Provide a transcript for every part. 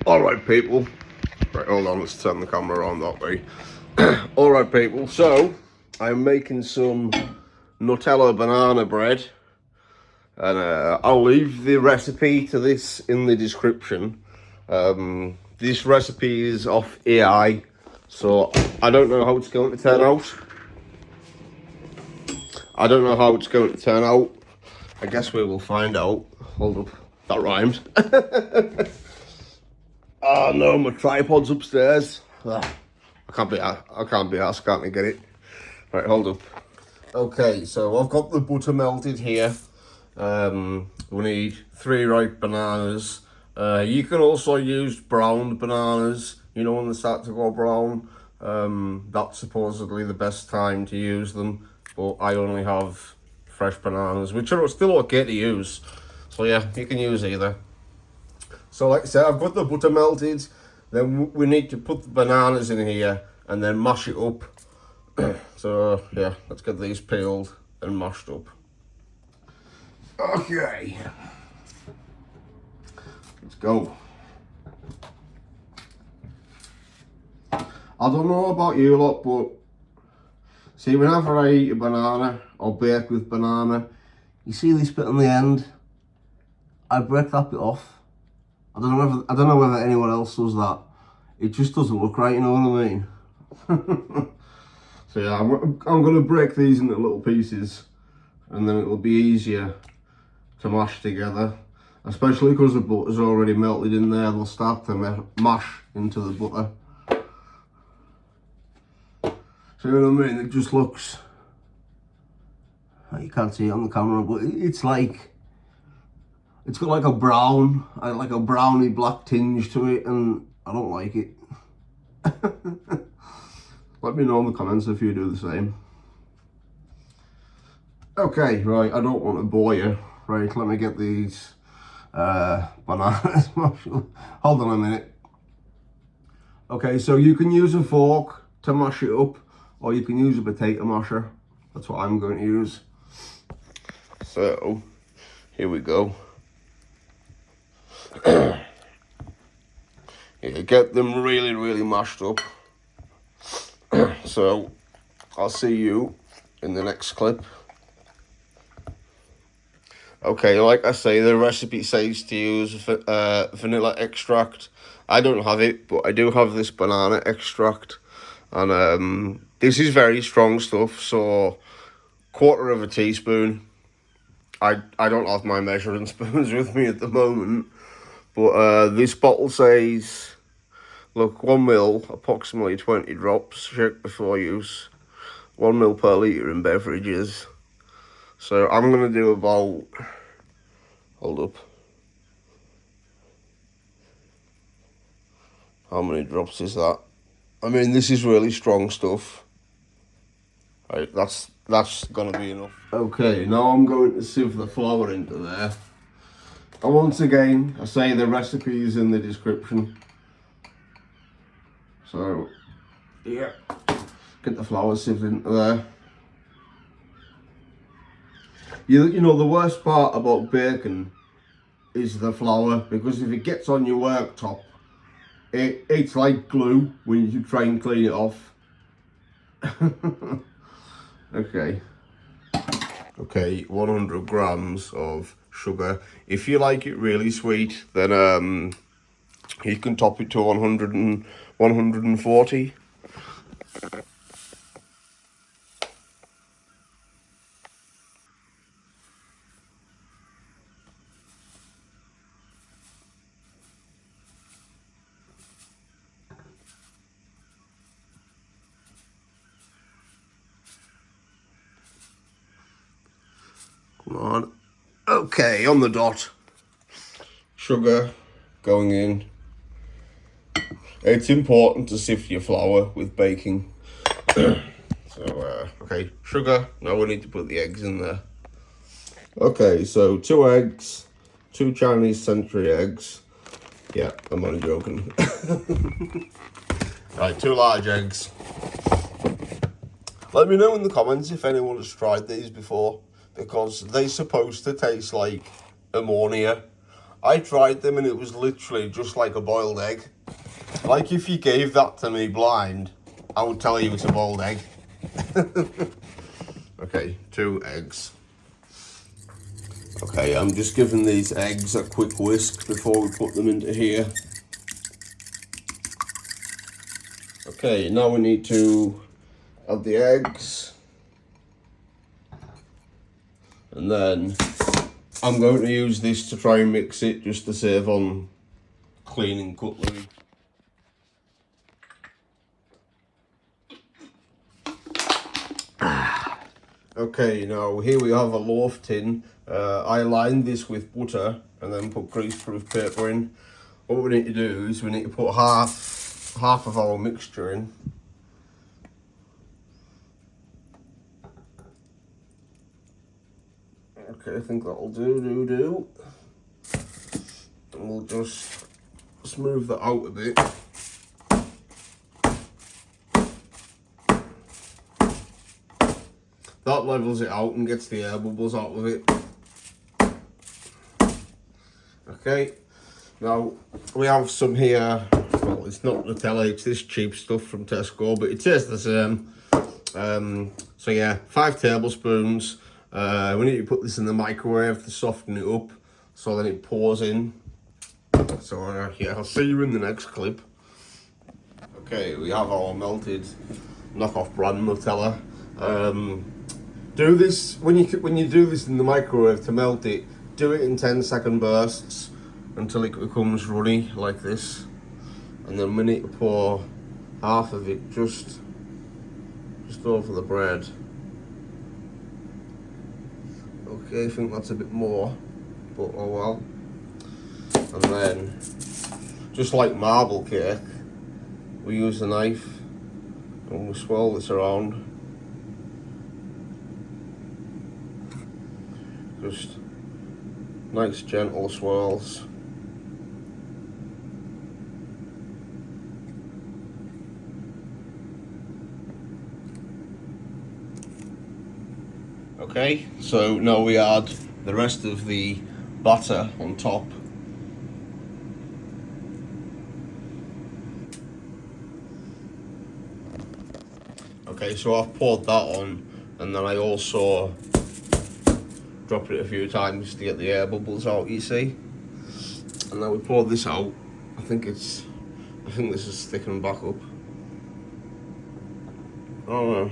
Alright people, right, hold on, let's turn the camera on that way. Alright people, so I'm making some Nutella banana bread, and I'll leave the recipe to this in the description. This recipe is off AI, so I don't know how it's going to turn out. I guess we will find out. Hold up, that rhymes. Oh no, my tripod's upstairs. I can't be asked, can't I get it? Right, hold up. Okay, so I've got the butter melted here. We need 3 ripe bananas. You can also use browned bananas, you know, when they start to go brown. That's supposedly the best time to use them, but I only have fresh bananas, which are still okay to use. So yeah, you can use either. So like I said, I've got the butter melted, then we need to put the bananas in here and then mash it up. So yeah, let's get these peeled and mashed up. Okay, let's go. I don't know about you lot, but see, whenever I eat a banana or bake with banana, you see this bit on the end, I break that bit off. I don't know whether anyone else does that. It just doesn't look right, you know what I mean? So yeah, I'm gonna break these into little pieces, and then it'll be easier to mash together. Especially because the butter's already melted in there, they'll start to mash into the butter. See what I mean? It just looks, you can't see it on the camera, but it's like, it's got like a brown, like a browny black tinge to it, and I don't like it. Let me know in the comments if you do the same. Okay, right, I don't want to bore you. Right, let me get these bananas. Hold on a minute. Okay, so you can use a fork to mash it up, or you can use a potato masher. That's what I'm going to use. So, here we go. Yeah, get them really mashed up. So I'll see you in the next clip. Okay, like I say, the recipe says to use vanilla extract. I don't have it, but I do have this banana extract, and this is very strong stuff, so 1/4 teaspoon. I don't have my measuring spoons with me at the moment, but this bottle says, look, 1 ml, approximately 20 drops, shake before use. 1 ml per litre in beverages. So I'm going to do about, hold up. How many drops is that? I mean, this is really strong stuff. Right, that's going to be enough. Okay, now I'm going to sieve the flour into there. And once again, I say the recipe is in the description. So, yeah, get the flour sieved into there. You know, the worst part about baking is the flour, because if it gets on your worktop, it's like glue when you try and clean it off. Okay. Okay, 100 grams of sugar. If you like it really sweet, then you can top it to 140. Come on. Okay, on the dot. Sugar going in. It's important to sift your flour with baking. So, okay, sugar. Now we need to put the eggs in there. Okay, so 2 eggs, 2 Chinese century eggs. Yeah, I'm only joking. Right, 2 large eggs. Let me know in the comments if anyone has tried these before, because they're supposed to taste like ammonia. I tried them and it was literally just like a boiled egg. Like if you gave that to me blind, I would tell you it's a boiled egg. Okay, 2 eggs. Okay, I'm just giving these eggs a quick whisk before we put them into here. Okay, now we need to add the eggs. And then I'm going to use this to try and mix it just to save on cleaning cutlery. Okay, now here we have a loaf tin. I lined this with butter and then put greaseproof paper in. What we need to do is we need to put half of our mixture in. Okay, I think that'll do. And we'll just smooth that out a bit. That levels it out and gets the air bubbles out of it. Okay, now we have some here. Well, it's not Nutella, it's this cheap stuff from Tesco, but it tastes the same. So yeah, 5 tablespoons. We need to put this in the microwave to soften it up, so then it pours in. So yeah, I'll see you in the next clip. Okay, we have our melted knockoff brand Nutella. Do this when you do this in the microwave to melt it. Do it in 10-second bursts until it becomes runny like this, and then we need to pour half of it just over the bread. Okay, I think that's a bit more, but oh well. And then, just like marble cake, we use a knife and we swirl this around. Just nice gentle swirls. Okay, so now we add the rest of the batter on top. Okay, so I've poured that on, and then I also drop it a few times to get the air bubbles out, you see. And then we pour this out. I think this is thickened back up. I don't know.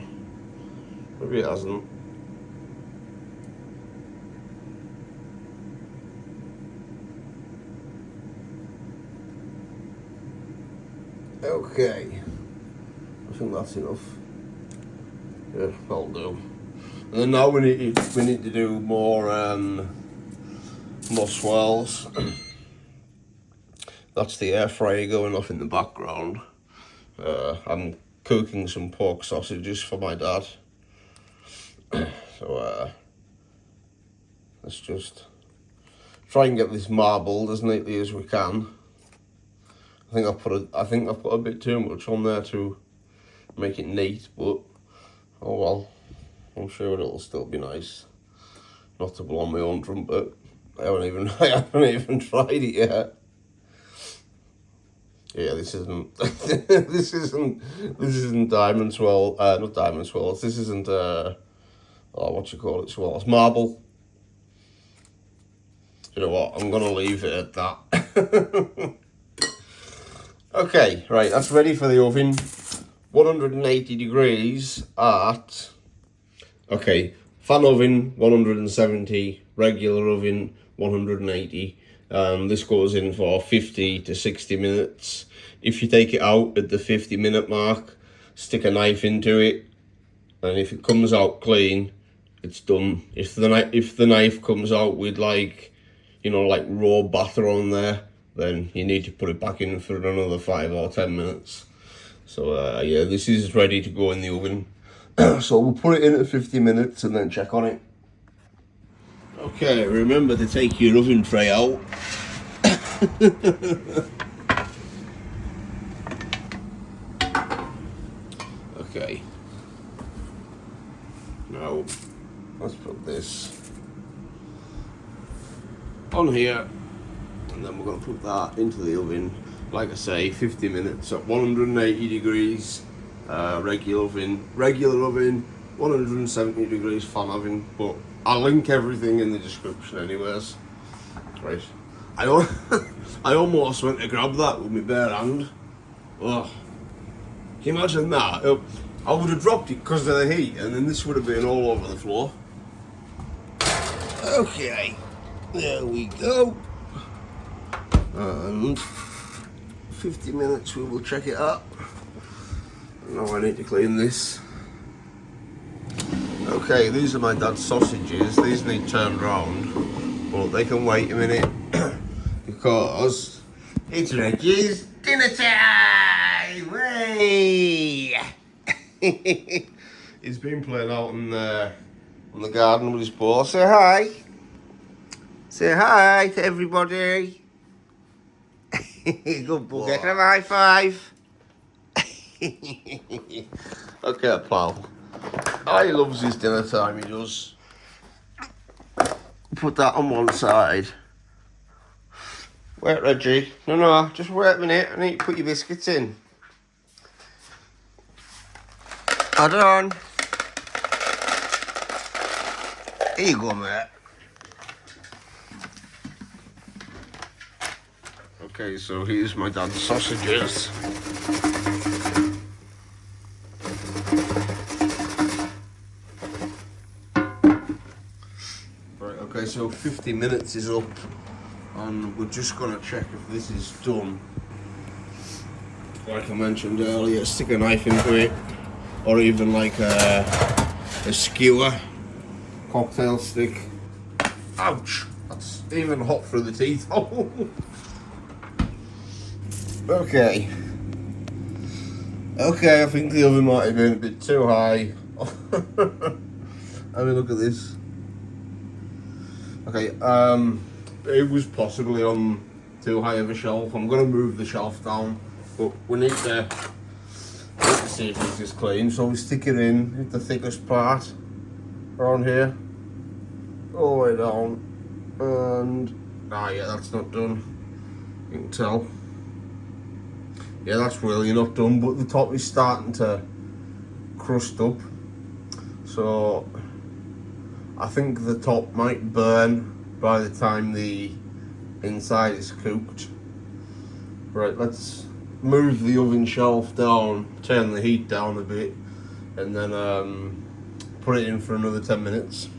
Maybe it hasn't. Okay. I think that's enough. Yeah, that'll do. And then now we need to do more swirls. That's the air fryer going off in the background. I'm cooking some pork sausages for my dad. So let's just try and get this marbled as neatly as we can. I think I put a bit too much on there to make it neat, but oh well. I'm sure it'll still be nice. Not to blow my own trumpet. I haven't even tried it yet. Yeah, this isn't this isn't diamond swirl. Not diamond swirls. This isn't what you call it, swirls. Marble. You know what? I'm gonna leave it at that. Okay, right. That's ready for the oven. 180 degrees at. Okay, fan oven 170, regular oven 180. This goes in for 50 to 60 minutes. If you take it out at the 50-minute mark, stick a knife into it, and if it comes out clean, it's done. If the knife comes out with like raw batter on there, then you need to put it back in for another 5 or 10 minutes. So yeah, this is ready to go in the oven. So we'll put it in at 50 minutes and then check on it. Okay, remember to take your oven tray out. Okay. Now, let's put this on here. And then we're going to put that into the oven, like I say, 50 minutes at 180 degrees, regular oven, 170 degrees fan oven, but I'll link everything in the description anyways. Right, I almost went to grab that with my bare hand. Oh, can you imagine that? I would have dropped it because of the heat, and then this would have been all over the floor. Okay, there we go. And 50 minutes we will check it up. Now I need to clean this. Okay, these are my dad's sausages. These need turned round, but they can wait a minute because it's Reggie's dinner time! Way! He's been playing out in the garden with his ball. Say hi! Say hi to everybody! Good boy. Get him a high five! Okay, pal. Oh, he loves his dinner time, he does. Put that on one side. Wait, Reggie. No, just wait a minute. I need to put your biscuits in. Hold on. Here you go, mate. Okay, so here's my dad's sausages. Right, okay, so 50 minutes is up, and we're just gonna check if this is done. Like I mentioned earlier, stick a knife into it, or even like a skewer, cocktail stick. Ouch! That's even hot through the teeth. Oh. Okay, I think the oven might have been a bit too high. I mean, look at this. Okay, it was possibly on too high of a shelf. I'm going to move the shelf down, but we need to see if this is clean. So we stick it in the thickest part around here, all the way down, and yeah, that's not done. You can tell. Yeah, that's really not done, but the top is starting to crust up. So I think the top might burn by the time the inside is cooked. Right, let's move the oven shelf down, turn the heat down a bit, and then put it in for another 10 minutes.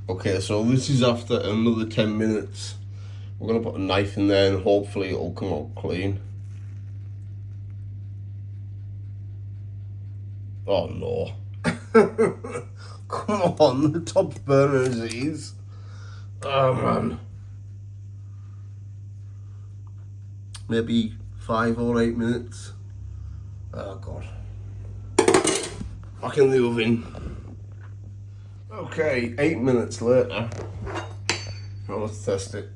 Okay, so this is after another 10 minutes. We're going to put a knife in there and hopefully it'll come out clean. Oh no. Come on, the top burner is these. Oh man. Maybe 5 or 8 minutes. Oh god. Back in the oven. Okay, 8 minutes later. Now let's test it.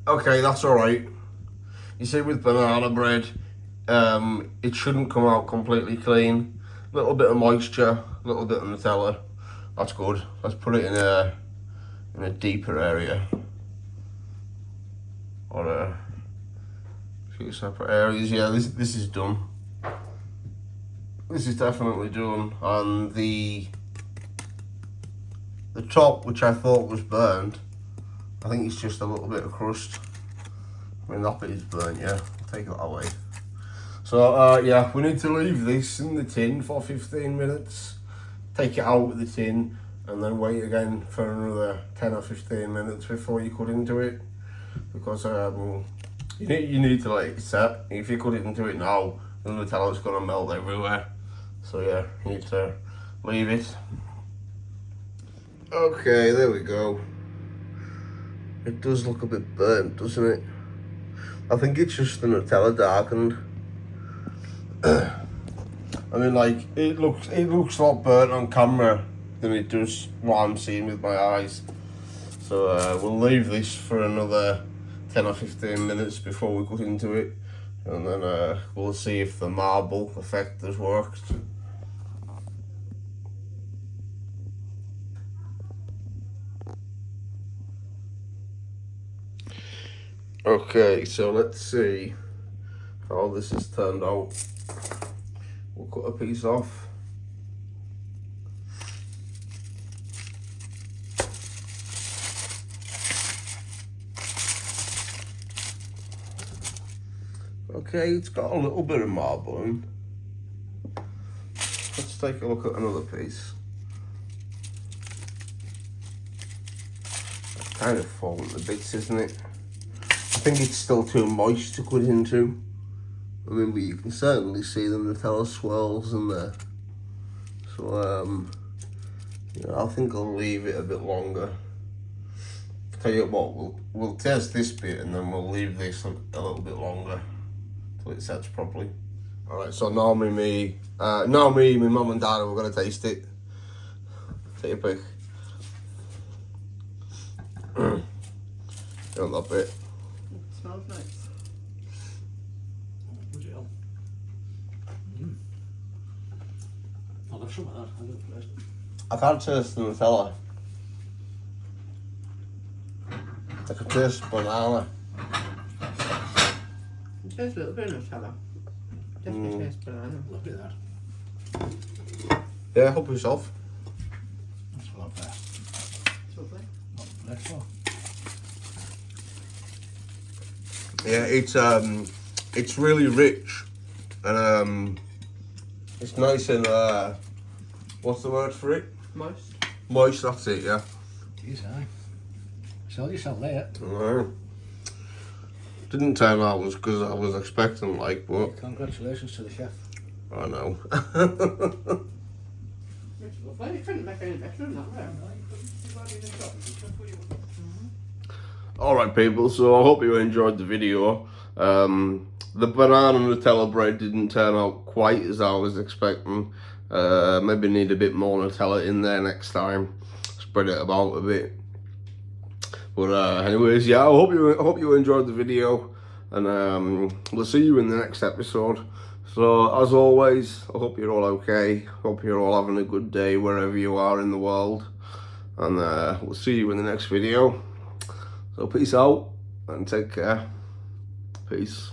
Okay, that's alright. You see, with banana bread, it shouldn't come out completely clean. A little bit of moisture, a little bit of Nutella. That's good. Let's put it in a deeper area, or a few separate areas. Yeah, this is done. This is definitely done. And the top, which I thought was burned, I think it's just a little bit of crust. I mean, that bit is burnt, yeah. I'll take that away. So, yeah, we need to leave this in the tin for 15 minutes. Take it out of the tin, and then wait again for another 10 or 15 minutes before you cut into it. Because you need to let it set. If you cut into it now, the Nutella's going to melt everywhere. So, yeah, you need to leave it. Okay, there we go. It does look a bit burnt, doesn't it? I think it's just the Nutella darkened. I mean, like, it looks a lot burnt on camera than it does what I'm seeing with my eyes. So we'll leave this for another 10 or 15 minutes before we cut into it, and then we'll see if the marble effect has worked. Okay, so let's see how this has turned out. We'll cut a piece off. Okay, it's got a little bit of marble in. Let's take a look at another piece. It's kind of falling to bits, isn't it? I think it's still too moist to cut into. I mean, but you can certainly see the Nutella swirls in there. So, I think I'll leave it a bit longer. Tell you what, we'll test this bit and then we'll leave this a little bit longer till it sets properly. All right, so now me, my mum and dad are gonna taste it. Take a pick. On that bit. It smells nice. Would you? I'll have some of that. I'll do it first. I can't taste the Nutella. I can taste banana. It tastes a little bit of Nutella. Definitely tastes banana. Look at that. Yeah, help yourself. That's a lot there. It's lovely. Not next one. Yeah, it's really rich, and it's nice and what's the word for it? Moist. Moist. That's it. Yeah. Jeez, aye. Sell yourself there. Didn't turn out as good as I was expecting, like, but Congratulations to the chef. I know. It's lovely. You couldn't make any better than that, right? All right, people. So I hope you enjoyed the video. The banana Nutella bread didn't turn out quite as I was expecting. Maybe need a bit more Nutella in there next time. Spread it about a bit. But anyways, yeah, I hope you enjoyed the video, and we'll see you in the next episode. So as always, I hope you're all okay. Hope you're all having a good day wherever you are in the world, and we'll see you in the next video. So peace out and take care. Peace.